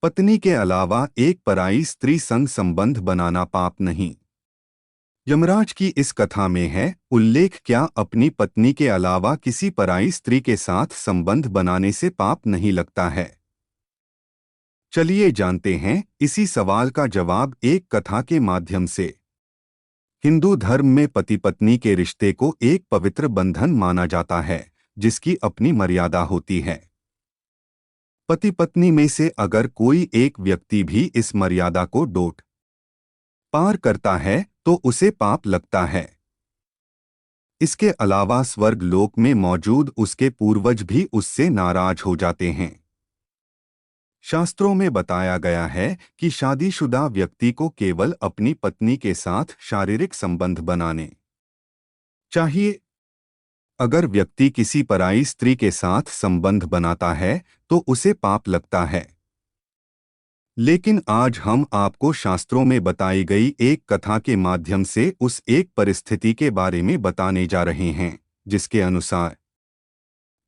पत्नी के अलावा एक पराई स्त्री संग संबंध बनाना पाप नहीं। यमराज की इस कथा में है उल्लेख, क्या अपनी पत्नी के अलावा किसी पराई स्त्री के साथ संबंध बनाने से पाप नहीं लगता है? चलिए जानते हैं इसी सवाल का जवाब एक कथा के माध्यम से। हिंदू धर्म में पति पत्नी के रिश्ते को एक पवित्र बंधन माना जाता है, जिसकी अपनी मर्यादा होती है। पति पत्नी में से अगर कोई एक व्यक्ति भी इस मर्यादा को डोट पार करता है तो उसे पाप लगता है। इसके अलावा स्वर्ग लोक में मौजूद उसके पूर्वज भी उससे नाराज हो जाते हैं। शास्त्रों में बताया गया है कि शादीशुदा व्यक्ति को केवल अपनी पत्नी के साथ शारीरिक संबंध बनाने चाहिए। अगर व्यक्ति किसी पराई स्त्री के साथ संबंध बनाता है तो उसे पाप लगता है। लेकिन आज हम आपको शास्त्रों में बताई गई एक कथा के माध्यम से उस एक परिस्थिति के बारे में बताने जा रहे हैं, जिसके अनुसार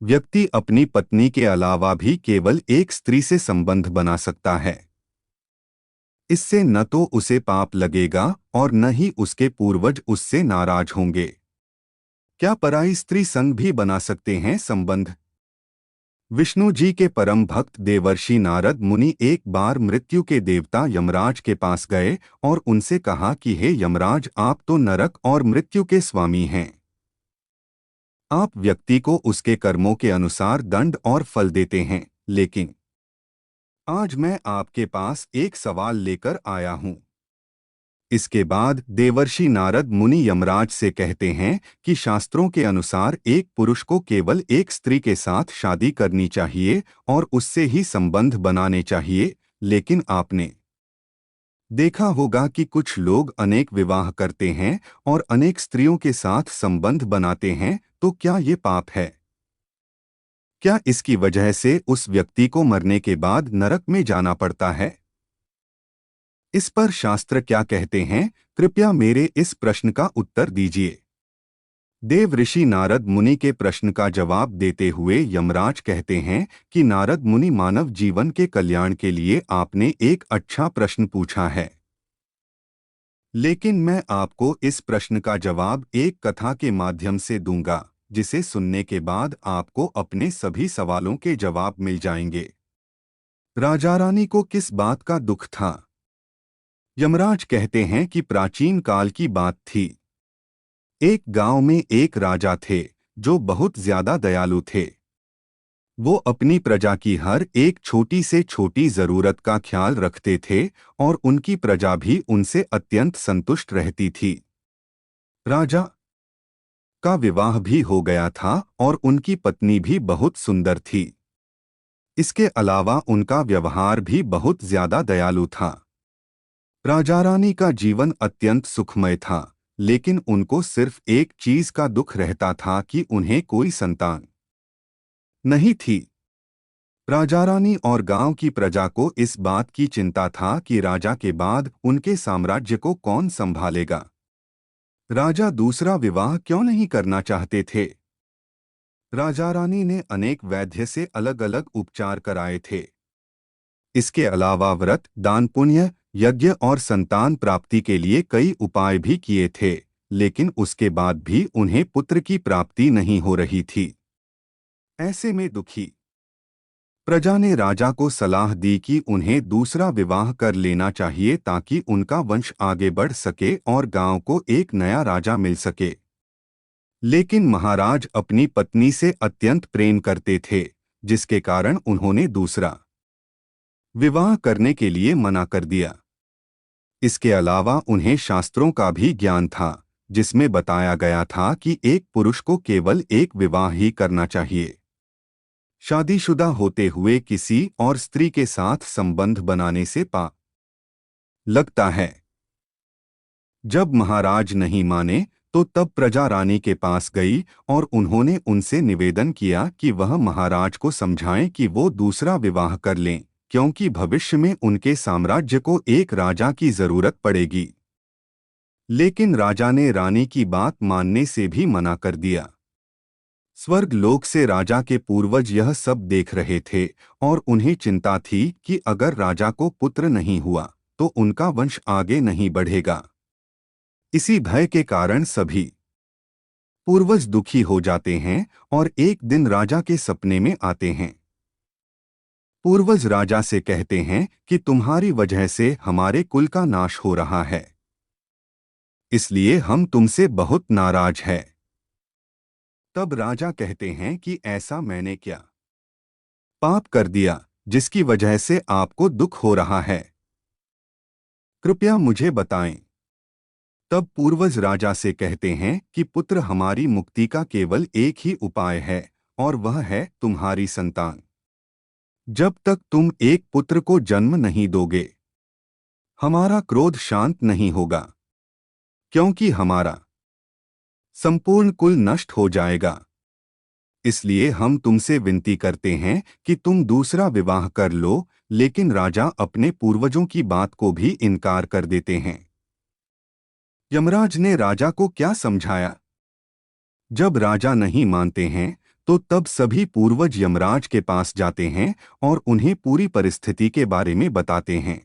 व्यक्ति अपनी पत्नी के अलावा भी केवल एक स्त्री से संबंध बना सकता है। इससे न तो उसे पाप लगेगा और न ही उसके पूर्वज उससे नाराज होंगे। क्या पराई स्त्री संग भी बना सकते हैं संबंध? विष्णु जी के परम भक्त देवर्षि नारद मुनि एक बार मृत्यु के देवता यमराज के पास गए और उनसे कहा कि हे यमराज, आप तो नरक और मृत्यु के स्वामी हैं। आप व्यक्ति को उसके कर्मों के अनुसार दंड और फल देते हैं, लेकिन आज मैं आपके पास एक सवाल लेकर आया हूं। इसके बाद देवर्षि नारद मुनि यमराज से कहते हैं कि शास्त्रों के अनुसार एक पुरुष को केवल एक स्त्री के साथ शादी करनी चाहिए और उससे ही संबंध बनाने चाहिए, लेकिन आपने देखा होगा कि कुछ लोग अनेक विवाह करते हैं और अनेक स्त्रियों के साथ संबंध बनाते हैं, तो क्या ये पाप है? क्या इसकी वजह से उस व्यक्ति को मरने के बाद नरक में जाना पड़ता है? इस पर शास्त्र क्या कहते हैं, कृपया मेरे इस प्रश्न का उत्तर दीजिए। देव ऋषि नारद मुनि के प्रश्न का जवाब देते हुए यमराज कहते हैं कि नारद मुनि, मानव जीवन के कल्याण के लिए आपने एक अच्छा प्रश्न पूछा है। लेकिन मैं आपको इस प्रश्न का जवाब एक कथा के माध्यम से दूंगा, जिसे सुनने के बाद आपको अपने सभी सवालों के जवाब मिल जाएंगे। राजा रानी को किस बात का दुख था? यमराज कहते हैं कि प्राचीन काल की बात थी। एक गांव में एक राजा थे जो बहुत ज्यादा दयालु थे। वो अपनी प्रजा की हर एक छोटी से छोटी जरूरत का ख्याल रखते थे और उनकी प्रजा भी उनसे अत्यंत संतुष्ट रहती थी। राजा का विवाह भी हो गया था और उनकी पत्नी भी बहुत सुंदर थी। इसके अलावा उनका व्यवहार भी बहुत ज्यादा दयालु था। राजा रानी का जीवन अत्यंत सुखमय था, लेकिन उनको सिर्फ एक चीज का दुख रहता था कि उन्हें कोई संतान नहीं थी। राजा रानी और गांव की प्रजा को इस बात की चिंता था कि राजा के बाद उनके साम्राज्य को कौन संभालेगा। राजा दूसरा विवाह क्यों नहीं करना चाहते थे? राजा रानी ने अनेक वैद्य से अलग अलग उपचार कराए थे। इसके अलावा व्रत, दान, पुण्य, यज्ञ और संतान प्राप्ति के लिए कई उपाय भी किए थे, लेकिन उसके बाद भी उन्हें पुत्र की प्राप्ति नहीं हो रही थी। ऐसे में दुखी प्रजा ने राजा को सलाह दी कि उन्हें दूसरा विवाह कर लेना चाहिए ताकि उनका वंश आगे बढ़ सके और गांव को एक नया राजा मिल सके। लेकिन महाराज अपनी पत्नी से अत्यंत प्रेम करते थे, जिसके कारण उन्होंने दूसरा विवाह करने के लिए मना कर दिया। इसके अलावा उन्हें शास्त्रों का भी ज्ञान था, जिसमें बताया गया था कि एक पुरुष को केवल एक विवाह ही करना चाहिए। शादीशुदा होते हुए किसी और स्त्री के साथ संबंध बनाने से पाप लगता है। जब महाराज नहीं माने तो तब प्रजा रानी के पास गई और उन्होंने उनसे निवेदन किया कि वह महाराज को समझाएं कि वो दूसरा विवाह कर लें, क्योंकि भविष्य में उनके साम्राज्य को एक राजा की जरूरत पड़ेगी। लेकिन राजा ने रानी की बात मानने से भी मना कर दिया। स्वर्ग लोक से राजा के पूर्वज यह सब देख रहे थे और उन्हें चिंता थी कि अगर राजा को पुत्र नहीं हुआ तो उनका वंश आगे नहीं बढ़ेगा। इसी भय के कारण सभी पूर्वज दुखी हो जाते हैं और एक दिन राजा के सपने में आते हैं। पूर्वज राजा से कहते हैं कि तुम्हारी वजह से हमारे कुल का नाश हो रहा है, इसलिए हम तुमसे बहुत नाराज हैं। तब राजा कहते हैं कि ऐसा मैंने क्या पाप कर दिया जिसकी वजह से आपको दुख हो रहा है, कृपया मुझे बताएं। तब पूर्वज राजा से कहते हैं कि पुत्र हमारी मुक्ति का केवल एक ही उपाय है और वह है तुम्हारी संतान। जब तक तुम एक पुत्र को जन्म नहीं दोगे हमारा क्रोध शांत नहीं होगा, क्योंकि हमारा संपूर्ण कुल नष्ट हो जाएगा। इसलिए हम तुमसे विनती करते हैं कि तुम दूसरा विवाह कर लो, लेकिन राजा अपने पूर्वजों की बात को भी इनकार कर देते हैं। यमराज ने राजा को क्या समझाया? जब राजा नहीं मानते हैं तो तब सभी पूर्वज यमराज के पास जाते हैं और उन्हें पूरी परिस्थिति के बारे में बताते हैं।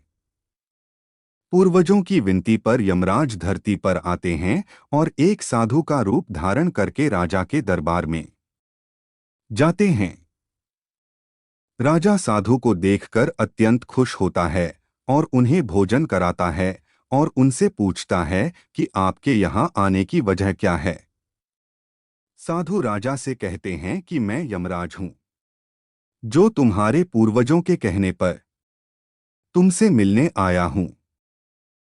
पूर्वजों की विनती पर यमराज धरती पर आते हैं और एक साधु का रूप धारण करके राजा के दरबार में जाते हैं। राजा साधु को देखकर अत्यंत खुश होता है और उन्हें भोजन कराता है और उनसे पूछता है कि आपके यहाँ आने की वजह क्या है। साधु राजा से कहते हैं कि मैं यमराज हूँ, जो तुम्हारे पूर्वजों के कहने पर तुमसे मिलने आया हूँ।